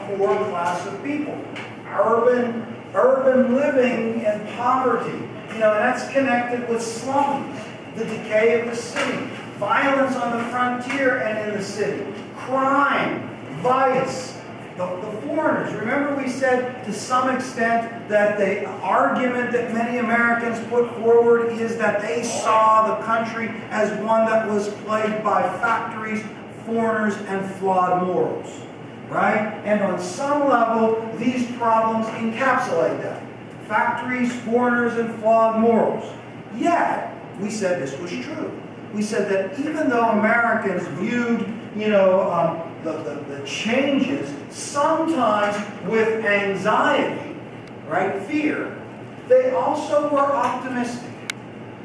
poor class of people. Urban living and poverty, and that's connected with slums, the decay of the city, violence on the frontier and in the city, crime, vice, the foreigners. Remember we said to some extent that the argument that many Americans put forward is that they saw the country as one that was plagued by factories, foreigners, and flawed morals. Right? And on some level, these problems encapsulate that. Factories, foreigners, and flawed morals. Yet, we said this was true. We said that even though Americans viewed, the changes sometimes with anxiety, right, fear, they also were optimistic,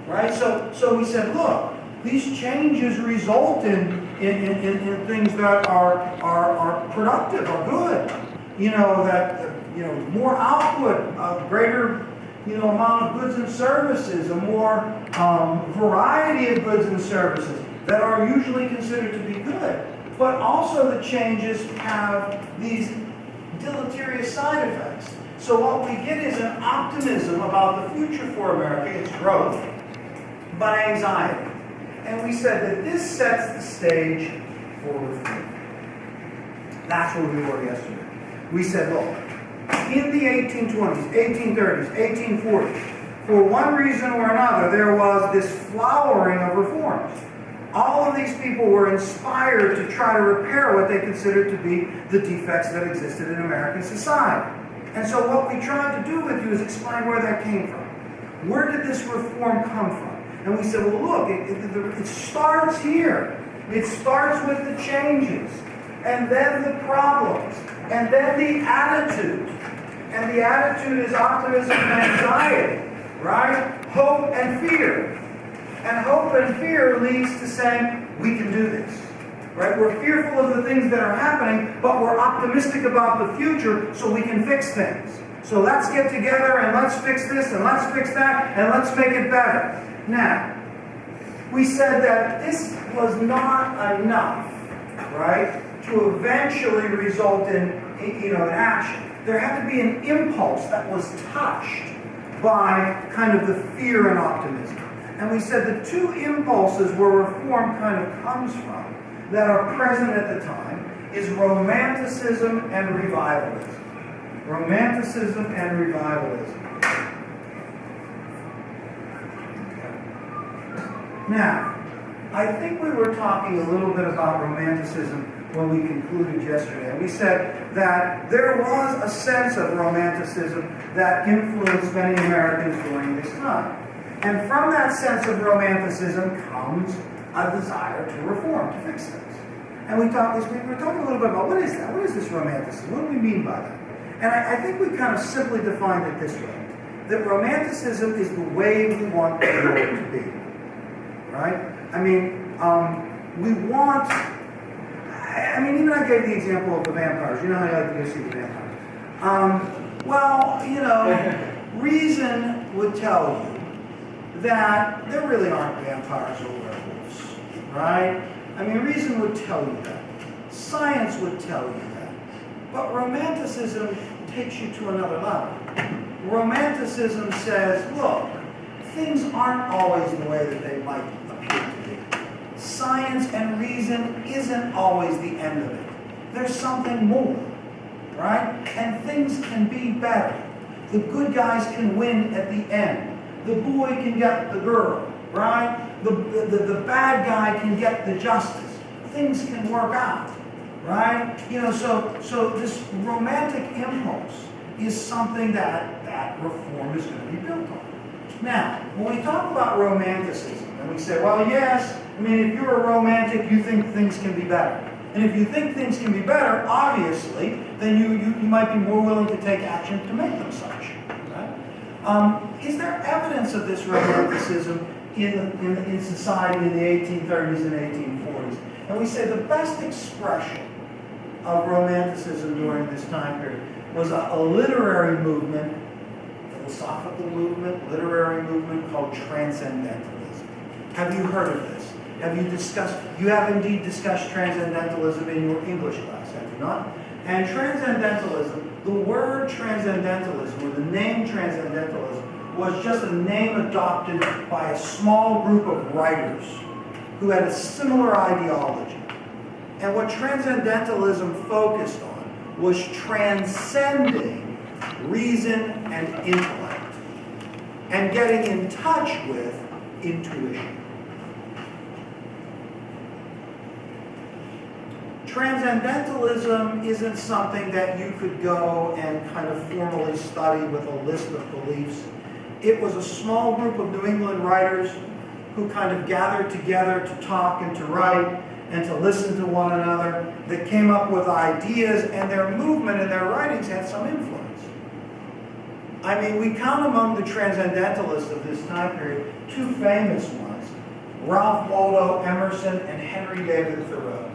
right? So we said, look, these changes result in things that are productive, are good. More output, a greater amount of goods and services, a more variety of goods and services that are usually considered to be good. But also the changes have these deleterious side effects. So what we get is an optimism about the future for America, its growth, but anxiety. And we said that this sets the stage for reform. That's where we were yesterday. We said, look, in the 1820s, 1830s, 1840s, for one reason or another, there was this flowering of reforms. All of these people were inspired to try to repair what they considered to be the defects that existed in American society. And so what we tried to do with you is explain where that came from. Where did this reform come from? And we said, well, look, it starts here. It starts with the changes, and then the problems, and then the attitude. And the attitude is optimism and anxiety, right? Hope and fear. And hope and fear leads to saying, we can do this, right? We're fearful of the things that are happening, but we're optimistic about the future so we can fix things. So let's get together and let's fix this and let's fix that and let's make it better. Now, we said that this was not enough, right, to eventually result in action. There had to be an impulse that was touched by kind of the fear and optimism. And we said the two impulses where reform kind of comes from that are present at the time is Romanticism and revivalism. Romanticism and revivalism. Now, I think we were talking a little bit about Romanticism when we concluded yesterday. And we said that there was a sense of Romanticism that influenced many Americans during this time. And from that sense of Romanticism comes a desire to reform, to fix things. And we were talking a little bit about what is that? What is this Romanticism? What do we mean by that? And I think we kind of simply defined it this way. That Romanticism is the way we want the world to be. Right? We want... even I gave the example of the vampires. You know how I like to go see the vampires. Reason would tell you that there really aren't vampires or werewolves, right? Reason would tell you that. Science would tell you that. But Romanticism takes you to another level. Romanticism says, look, things aren't always the way that they might appear to be. Science and reason isn't always the end of it. There's something more, right? And things can be better. The good guys can win at the end. The boy can get the girl, right? The bad guy can get the justice. Things can work out, right? So this romantic impulse is something that reform is going to be built on. Now, when we talk about Romanticism, and we say, well, yes, if you're a romantic, you think things can be better. And if you think things can be better, obviously, then you might be more willing to take action to make them such. Right? Is there evidence of this Romanticism in society in the 1830s and 1840s? And we say the best expression of Romanticism during this time period was a literary movement, philosophical movement, literary movement called Transcendentalism. Have you heard of this? You have indeed discussed Transcendentalism in your English class, have you not? And transcendentalism, the word transcendentalism, or the name transcendentalism, was just a name adopted by a small group of writers who had a similar ideology. And what transcendentalism focused on was transcending reason and intellect and getting in touch with intuition. Transcendentalism isn't something that you could go and kind of formally study with a list of beliefs. It was a small group of New England writers who kind of gathered together to talk and to write and to listen to one another, that came up with ideas, and their movement and their writings had some influence. I mean, we count among the transcendentalists of this time period two famous ones, Ralph Waldo Emerson and Henry David Thoreau.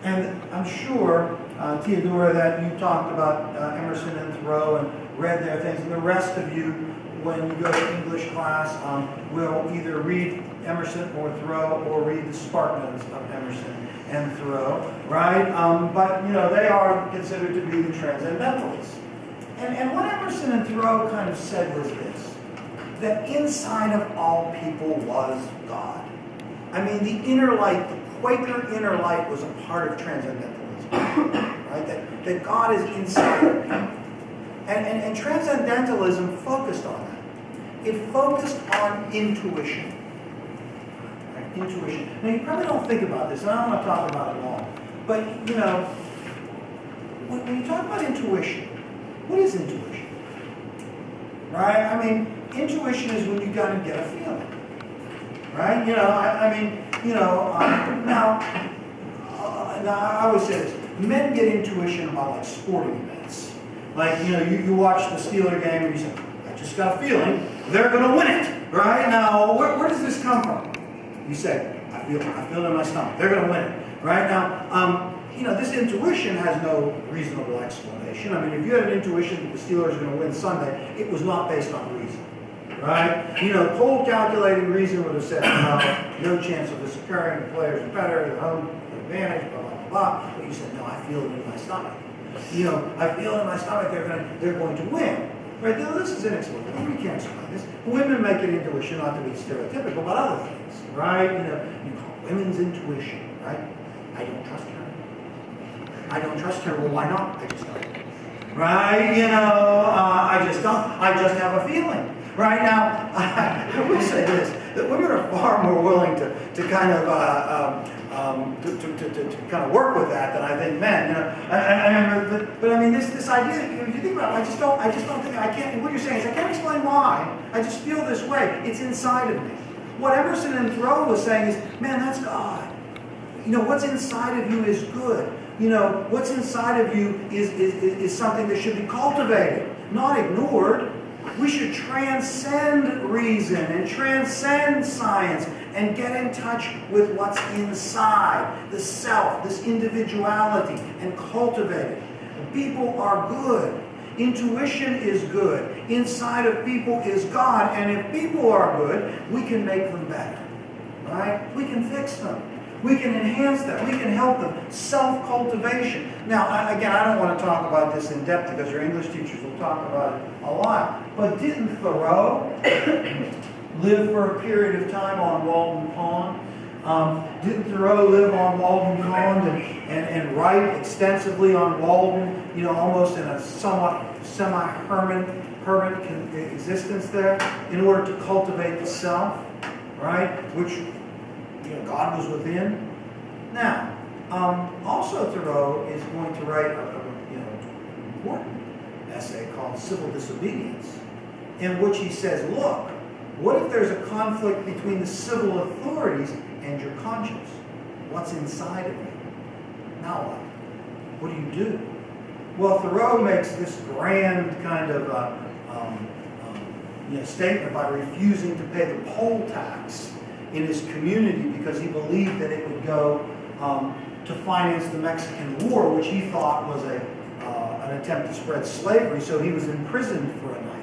And I'm sure, Theodora, that you talked about Emerson and Thoreau and read their things, and the rest of you, when you go to English class, will either read Emerson or Thoreau or read the Spartans of Emerson and Thoreau, right? But, you know, they are considered to be the Transcendentalists. And what Emerson and Thoreau kind of said was this, that inside of all people was God. I mean, the inner light, the Quaker inner light was a part of Transcendentalism, right? That God is inside of people. And Transcendentalism focused on that. It focused on intuition. Right? Intuition. Now, you probably don't think about this, and I don't want to talk about it long. But, you know, when you talk about intuition, what is intuition? Right? I mean, intuition is when you kind of get a feeling. Right? You know, I mean, you know, now, I always say this. Men get intuition about, like, sporting events. Like, you know, you watch the Steeler game and you say, I just got a feeling they're going to win it, right? Now, where does this come from? You say, I feel it in my stomach. They're going to win it, right? Now, you know, this intuition has no reasonable explanation. I mean, if you had an intuition that the Steelers are going to win Sunday, it was not based on reason, right? You know, cold calculating reason would have said, no chance of this occurring, the players are better, the home advantage, blah, blah, blah. But you said, no, I feel it in my stomach. You know, I feel in my stomach they're going to win. Right? Now, this is inexplicable. We can't explain this. Women make an intuition, not to be stereotypical, but other things, right? You know, you call women's intuition, right? I don't trust her. I don't trust her. Well, why not? I just don't. Right? You know, I just don't. I just have a feeling. Right? Now, I will say this, that women are far more willing to kind of to kind of work with that than I think men. You know, but I mean this idea. If you think about it, I just don't think I can't. What you're saying is I can't explain why. I just feel this way. It's inside of me. What Emerson and Thoreau was saying is, man, that's God. You know, what's inside of you is good. You know, what's inside of you is something that should be cultivated, not ignored. We should transcend reason and transcend science and get in touch with what's inside, the self, this individuality, and cultivate it. People are good. Intuition is good. Inside of people is God. And if people are good, we can make them better. Right? We can fix them. We can enhance them. We can help them. Self-cultivation. Now, again, I don't want to talk about this in depth because your English teachers will talk about it a lot. But didn't Thoreau live for a period of time on Walden Pond? Didn't Thoreau live on Walden Pond and write extensively on Walden, you know, almost in a somewhat semi-hermit existence there in order to cultivate the self, right? Which, you know, God was within. Now, also Thoreau is going to write an important essay called Civil Disobedience, in which he says, look, what if there's a conflict between the civil authorities and your conscience? What's inside of you? Now what? What do you do? Well, Thoreau makes this grand kind of statement by refusing to pay the poll tax in his community because he believed that it would go to finance the Mexican War, which he thought was an attempt to spread slavery. So he was imprisoned for a night.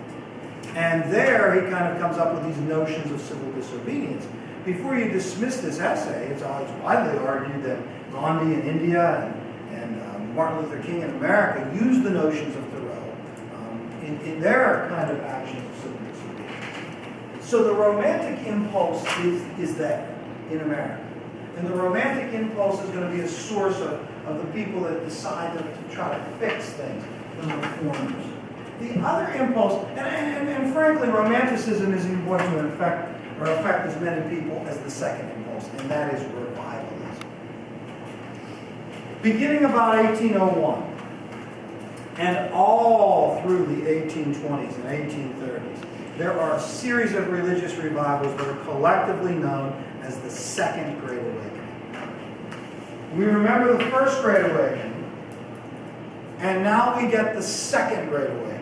And there he kind of comes up with these notions of civil disobedience. Before you dismiss this essay, it's widely argued that Gandhi in India and Martin Luther King in America used the notions of Thoreau in their kind of actions of civil disobedience. So the romantic impulse is there in America. And the romantic impulse is going to be a source of the people that decide to try to fix things, the reformers. The other impulse, and frankly, Romanticism isn't going to affect as many people as the second impulse, and that is revivalism. Beginning about 1801, and all through the 1820s and 1830s, there are a series of religious revivals that are collectively known as the Second Great Awakening. We remember the First Great Awakening, and now we get the Second Great Awakening.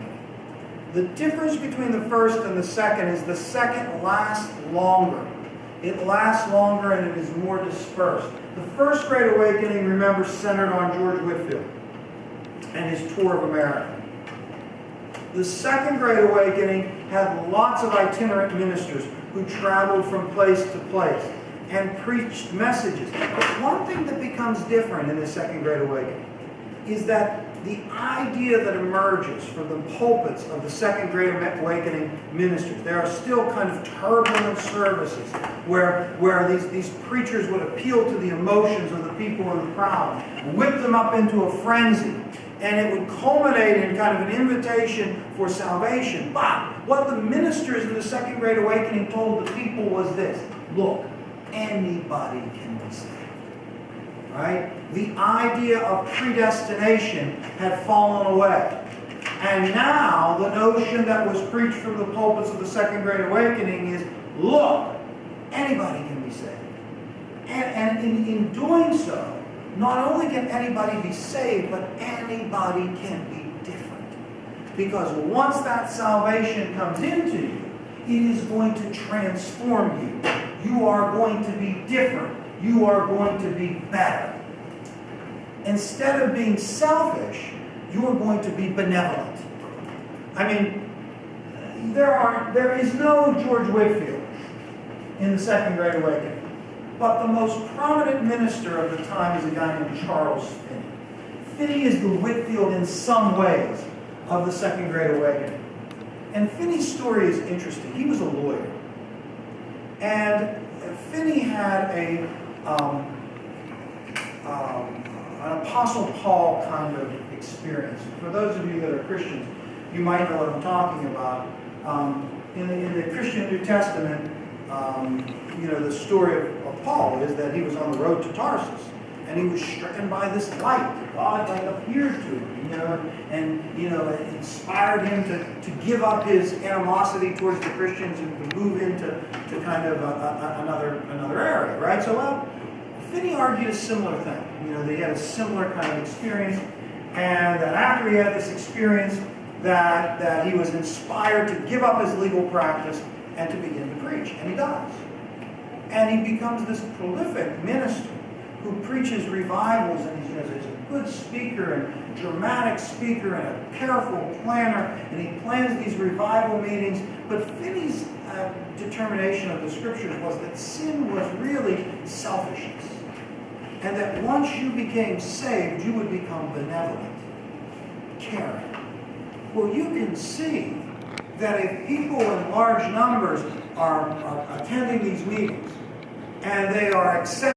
The difference between the first and the second is the second lasts longer. It lasts longer and it is more dispersed. The First Great Awakening, remember, centered on George Whitefield and his tour of America. The Second Great Awakening had lots of itinerant ministers who traveled from place to place and preached messages. But one thing that becomes different in the Second Great Awakening is that the idea that emerges from the pulpits of the Second Great Awakening ministers, there are still kind of turbulent services where these preachers would appeal to the emotions of the people in the crowd, whip them up into a frenzy, and it would culminate in kind of an invitation for salvation. But what the ministers in the Second Great Awakening told the people was this: look, anybody can be saved. Right? The idea of predestination had fallen away. And now the notion that was preached from the pulpits of the Second Great Awakening is, look, anybody can be saved. And in doing so, not only can anybody be saved, but anybody can be different. Because once that salvation comes into you, it is going to transform you. You are going to be different. You are going to be better. Instead of being selfish, you are going to be benevolent. I mean, there is no George Whitefield in the Second Great Awakening, but the most prominent minister of the time is a guy named Charles Finney. Finney is the Whitefield in some ways of the Second Great Awakening. And Finney's story is interesting. He was a lawyer. And Finney had an Apostle Paul kind of experience. For those of you that are Christians, you might know what I'm talking about. In the Christian New Testament, the story of Paul is that he was on the road to Tarsus, and he was stricken by this light that God appeared to him, and inspired him to give up his animosity towards the Christians and to move into kind of another area, right? So, Finney argued a similar thing. They had a similar kind of experience, and that after he had this experience, that he was inspired to give up his legal practice and to begin to preach, and he does. And he becomes this prolific minister who preaches revivals, and he's a good speaker and dramatic speaker and a careful planner, and he plans these revival meetings. But Finney's determination of the scriptures was that sin was really selfishness, and that once you became saved, you would become benevolent, caring. Well, you can see that if people in large numbers are attending these meetings and they are accepting